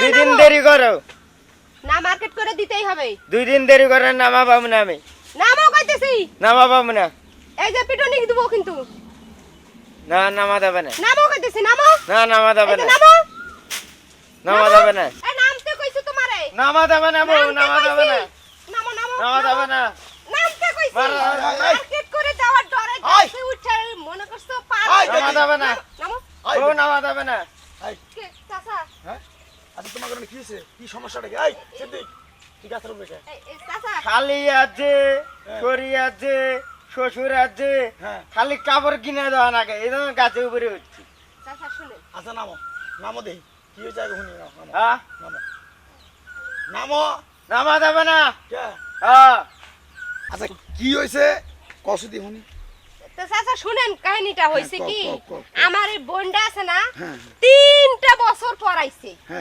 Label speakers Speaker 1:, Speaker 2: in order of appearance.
Speaker 1: দুই দিন
Speaker 2: নামো।
Speaker 1: দেরি করো,
Speaker 2: না মার্কেট করে দিতেই হবে।
Speaker 1: 2 দিন দেরি করে নামা পাবো না আমি,
Speaker 2: নামো কইতেছি।
Speaker 1: নামা পাবো না।
Speaker 2: এই যে পিটুনি দিব কিন্তু।
Speaker 1: না নামা যাবে না,
Speaker 2: নামো কইতেছি নামো।
Speaker 1: না নামা যাবে
Speaker 2: এই যে
Speaker 1: না,
Speaker 2: নামো।
Speaker 1: নামা যাবে না,
Speaker 2: এ নামতে কইছি তোমারে।
Speaker 1: নামা যাবে না বউ,
Speaker 2: নামতে
Speaker 1: নামা যাবে না,
Speaker 2: কইছি। নামো নামো।
Speaker 1: নামা যাবে না।
Speaker 2: নামতে কইছি।
Speaker 1: মার-
Speaker 2: মার্কেট করে যাওয়ার ডরে
Speaker 3: আয়।
Speaker 2: গাছে উঠে মনে করছো পার।
Speaker 3: আয়,
Speaker 1: নামা যাবে না,
Speaker 2: নামো।
Speaker 3: আই
Speaker 1: বউ নামা যাবে না।
Speaker 2: কে চাচা?
Speaker 3: হ্যাঁ আচ্ছা তোমার কারণে কি হয়েছে, কি সমস্যাটা কি? এই সিদ্দিক ঠিক আছে রূপে
Speaker 2: এই চাচা।
Speaker 1: খালি আছে, শরী আছে, শ্বশুর আছে,
Speaker 3: হ্যাঁ
Speaker 1: খালি কাপড় কিনে দেওয়া নাকি এই জন্য গাছে উপরে উঠছি।
Speaker 2: চাচা শুনেন।
Speaker 3: আচ্ছা নামো, নামো দেখি কি হয়েছে আগে শুনি, নামো
Speaker 1: হ্যাঁ
Speaker 3: নামো নামো।
Speaker 1: নামা যাবে না।
Speaker 3: কে?
Speaker 1: হ্যাঁ
Speaker 3: আচ্ছা কি হয়েছে কসুদি শুনি।
Speaker 2: তো চাচা শুনেন কাহিনীটা হইছে
Speaker 3: কও,
Speaker 2: কি
Speaker 3: কও, কও, কও।
Speaker 2: আমার এই বোনটা আছে না
Speaker 3: হ্যাঁ
Speaker 2: 3টা বছর পর আইছে।
Speaker 3: হ্যাঁ